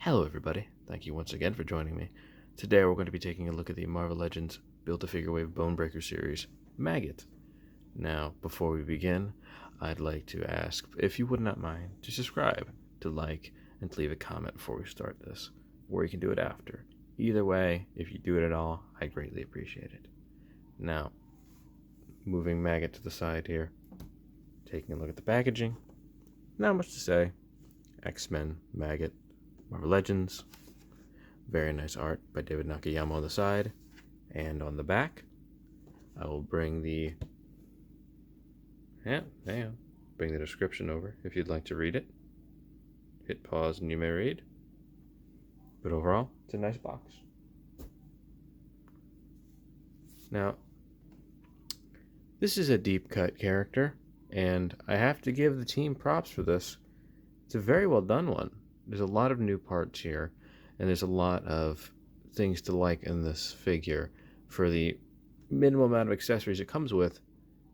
Hello everybody, thank you once again for joining me. Today we're going to be taking a look at the Marvel Legends Build-A-Figure Wave Bonebreaker series, Maggott. Now, before we begin, I'd like to ask if you would not mind to subscribe, to like, and to leave a comment before we start this, or you can do it after. Either way, if you do it at all, I greatly appreciate it. Now, moving Maggott to the side here, taking a look at the packaging, not much to say. X-Men, Maggott, Marvel Legends. Very nice art by David Nakayama on the side. And on the back, I will bring the bring the description over if you'd like to read it. Hit pause and you may read. But overall, it's a nice box. Now, this is a deep cut character, and I have to give the team props for this. It's a very well done one. There's a lot of new parts here, and there's a lot of things to like in this figure. For the minimal amount of accessories it comes with,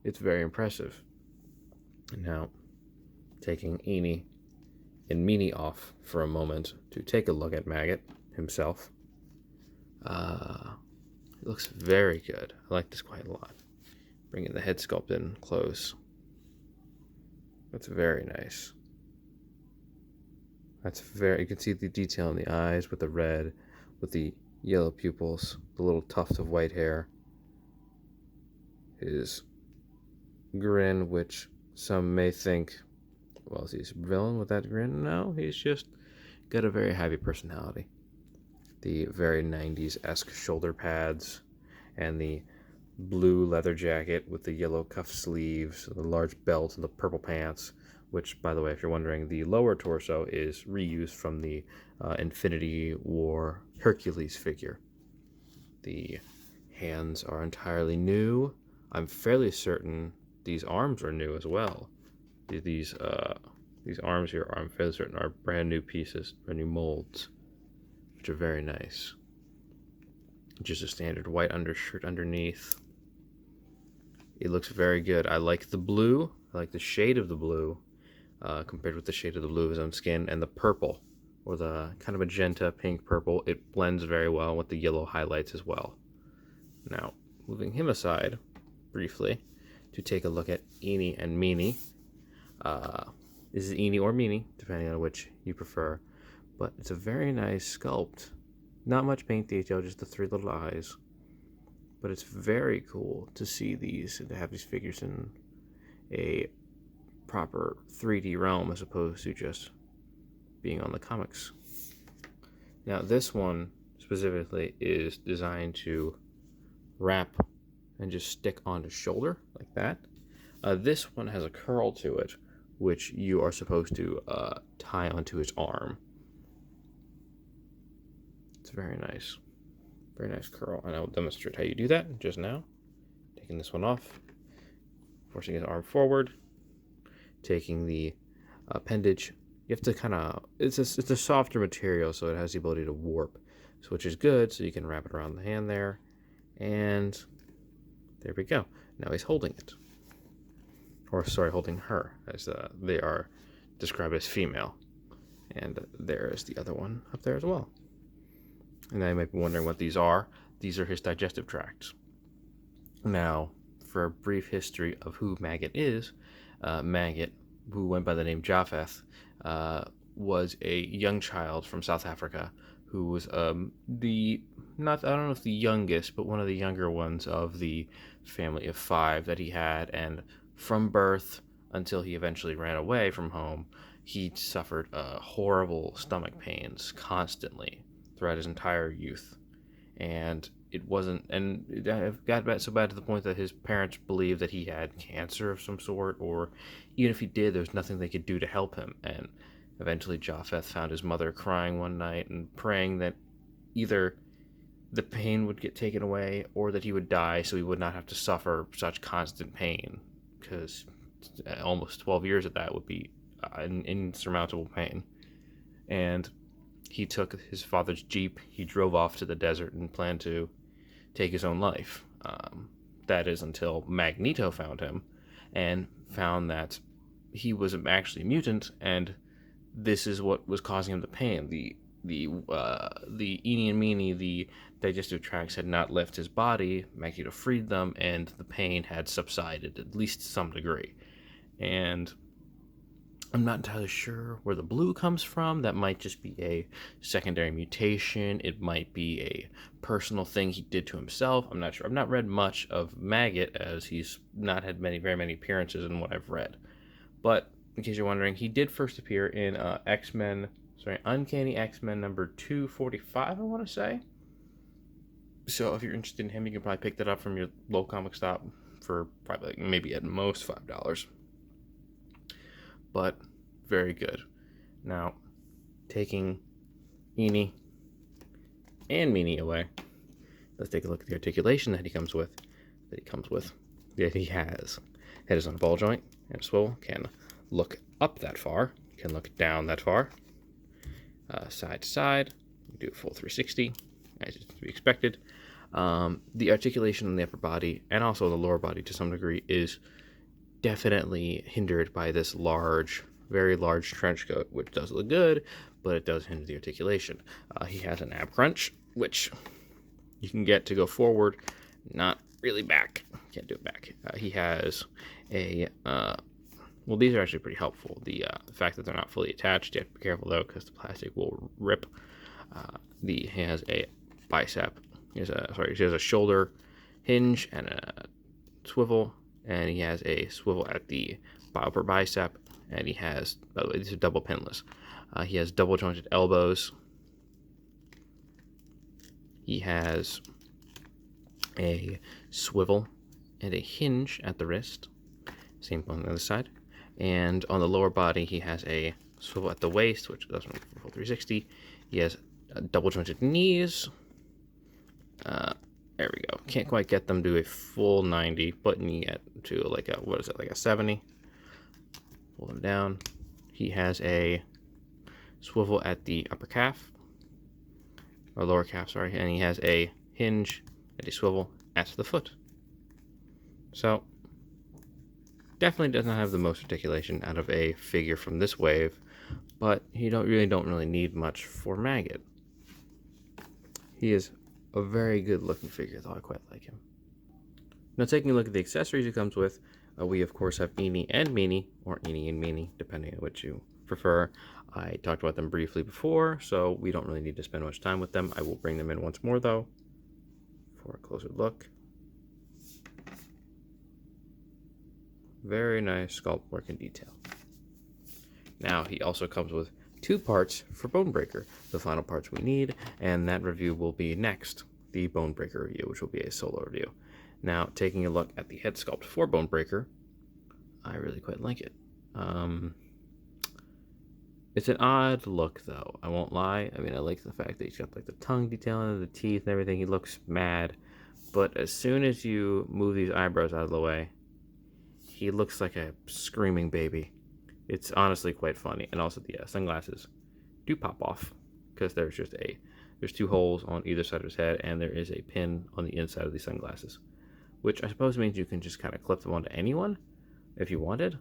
it's very impressive. Now, taking Eenie and Meanie off for a moment to take a look at Maggott himself. It looks very good. I like this quite a lot. Bringing the head sculpt in close. That's very nice. You can see the detail in the eyes with the red, with the yellow pupils, the little tuft of white hair. His grin, which some may think, well, is he a villain with that grin? No, he's just got a very happy personality. The very 90s-esque shoulder pads, and the blue leather jacket with the yellow cuff sleeves, the large belt, and the purple pants. Which, by the way, if you're wondering, the lower torso is reused from the Infinity War Hercules figure. The hands are entirely new. I'm fairly certain these arms are new as well. These arms here, I'm fairly certain, are brand new pieces, brand new molds, which are very nice. Just a standard white undershirt underneath. It looks very good. I like the blue. I like the shade of the blue. Compared with the shade of the blue of his own skin, and the purple, or the kind of magenta pink purple, it blends very well with the yellow highlights as well. Now, moving him aside briefly to take a look at Eenie and Meanie. This is Eenie or Meanie, depending on which you prefer, but it's a very nice sculpt. Not much paint detail, just the three little eyes, but it's very cool to see these and to have these figures in a proper 3D realm as opposed to just being on the comics. Now, this one specifically is designed to wrap and just stick onto shoulder like that. This one has a curl to it, which you are supposed to tie onto his arm. It's very nice. Very nice curl, and I will demonstrate how you do that just now. Taking this one off, forcing his arm forward, taking the appendage. You have to kind of, it's a softer material, so it has the ability to warp, so which is good, so you can wrap it around the hand there, and there we go. Now he's holding it, or sorry, holding her, as they are described as female, and there is the other one up there as well. And now you might be wondering what these are. These are his digestive tracts. Now, for a brief history of who Maggott is, Maggott, who went by the name Japheth, was a young child from South Africa who was I don't know if the youngest, but one of the younger ones of the family of 5 that he had, and from birth until he eventually ran away from home, he suffered horrible stomach pains constantly throughout his entire youth. And it got so bad to the point that his parents believed that he had cancer of some sort, or even if he did, there was nothing they could do to help him. And eventually Japheth found his mother crying one night and praying that either the pain would get taken away or that he would die so he would not have to suffer such constant pain, because almost 12 years of that would be an insurmountable pain. And he took his father's Jeep, he drove off to the desert and planned to take his own life. That is until Magneto found him and found that he was actually a mutant, and this is what was causing him the pain. The the Eenie and Meenie, the digestive tracts, had not left his body. Magneto freed them, and the pain had subsided, at least to some degree. And I'm not entirely sure where the blue comes from. That might just be a secondary mutation. It might be a personal thing he did to himself. I'm not sure. I've not read much of Maggott, as he's not had very many appearances in what I've read. But in case you're wondering, he did first appear in Uncanny X-Men number 245, I want to say. So if you're interested in him, you can probably pick that up from your local comic stop for probably maybe at most $5. But very good. Now, taking Eenie and Meenie away, let's take a look at the articulation that he comes with. That he has. Head is on a ball joint and a swivel. Can look up that far. Can look down that far. Side to side. Do a full 360, as is to be expected. The articulation in the upper body and also the lower body to some degree is definitely hindered by this very large trench coat, which does look good, but it does hinder the articulation. He has an ab crunch, which you can get to go forward, not really back. Can't do it back. He has a well, these are actually pretty helpful. The fact that they're not fully attached, you have to be careful though, because the plastic will rip. He has a bicep. He has a shoulder hinge and a swivel, and he has a swivel at the upper bicep, and he has, by the way, these are double pinless. He has double jointed elbows. He has a swivel and a hinge at the wrist. Same on the other side. And on the lower body, he has a swivel at the waist, which does run for full 360. He has double jointed knees. There we go. Can't quite get them to a full 90, but knee to like a 70. Pull them down. He has a swivel at the upper calf, or lower calf, sorry, and he has a hinge and a swivel at the foot. So definitely does not have the most articulation out of a figure from this wave, but he don't really need much for Maggott. He is a very good looking figure, though I quite like him. Now, taking a look at the accessories he comes with, we of course have Eenie and Meenie, or Eenie and Meenie, depending on which you prefer. I talked about them briefly before, so we don't really need to spend much time with them. I will bring them in once more, though, for a closer look. Very nice sculpt work and detail. Now, he also comes with 2 parts for Bonebreaker, the final parts we need, and that review will be next, the Bonebreaker review, which will be a solo review. Now, taking a look at the head sculpt for Bonebreaker, I really quite like it. It's an odd look, though, I won't lie. I mean, I like the fact that he's got like the tongue detailing and the teeth and everything. He looks mad, but as soon as you move these eyebrows out of the way, he looks like a screaming baby. It's honestly quite funny. And also the sunglasses do pop off, because there's 2 holes on either side of his head, and there is a pin on the inside of the sunglasses, which I suppose means you can just kind of clip them onto anyone if you wanted.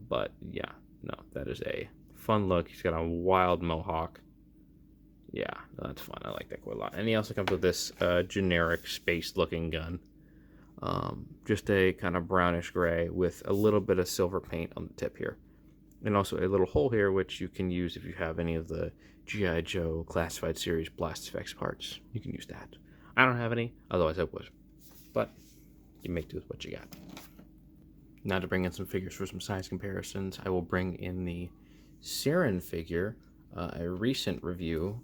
But yeah, no, that is a fun look. He's got a wild mohawk. Yeah, no, that's fun. I like that quite a lot. And he also comes with this generic space looking gun. Just a kind of brownish gray with a little bit of silver paint on the tip here. And also a little hole here, which you can use if you have any of the G.I. Joe Classified Series blast effects parts. You can use that. I don't have any, otherwise I would. But you make do with what you got. Now to bring in some figures for some size comparisons, I will bring in the Siren figure, a recent review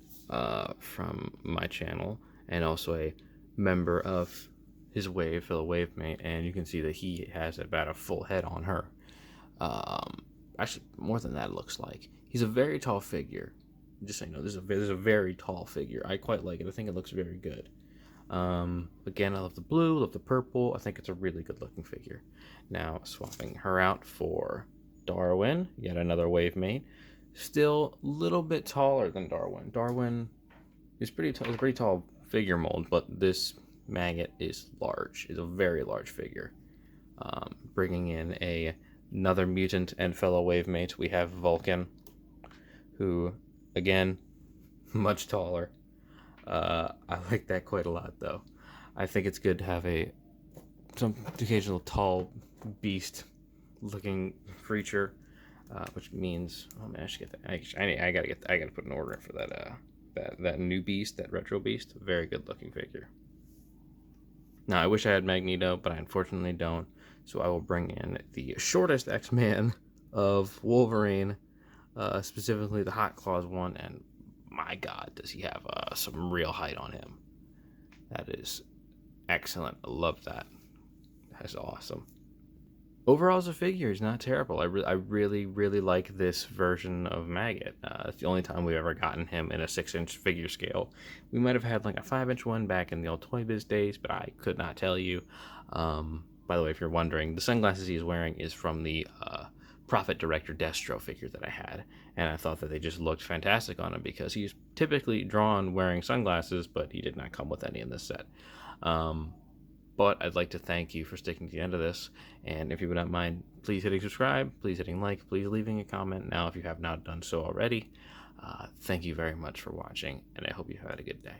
from my channel, and also a member of his fellow wave mate, and you can see that he has about a full head on her. Actually, more than that, it looks like. He's a very tall figure. Just so you know, this is a very tall figure. I quite like it. I think it looks very good. Again, I love the blue, love the purple. I think it's a really good looking figure. Now, swapping her out for Darwin, yet another wave mate. Still a little bit taller than Darwin. Darwin is pretty tall. It's a pretty tall figure mold, but this Maggott is large. Is a very large figure. Bringing in another mutant and fellow wave mate, we have Vulcan, who, again, much taller. I like that quite a lot, though. I think it's good to have some occasional tall beast-looking creature, which means, oh man, I should get that. I gotta put an order in for that new beast, that retro beast. Very good looking figure. Now I wish I had Magneto, but I unfortunately don't. So I will bring in the shortest X-Man of Wolverine, specifically the Hot Claws one, and my God, does he have some real height on him. That is excellent. I love that. That's awesome. Overall, as a figure, he's not terrible. I really, really like this version of Maggott. It's the only time we've ever gotten him in a 6-inch figure scale. We might have had like a 5-inch one back in the old Toy Biz days, but I could not tell you. By the way, if you're wondering, the sunglasses he's wearing is from the Prophet Director Destro figure that I had, and I thought that they just looked fantastic on him because he's typically drawn wearing sunglasses, but he did not come with any in this set. But I'd like to thank you for sticking to the end of this, and if you would not mind, please hitting subscribe, please hitting like, please leaving a comment now if you have not done so already. Thank you very much for watching, and I hope you had a good day.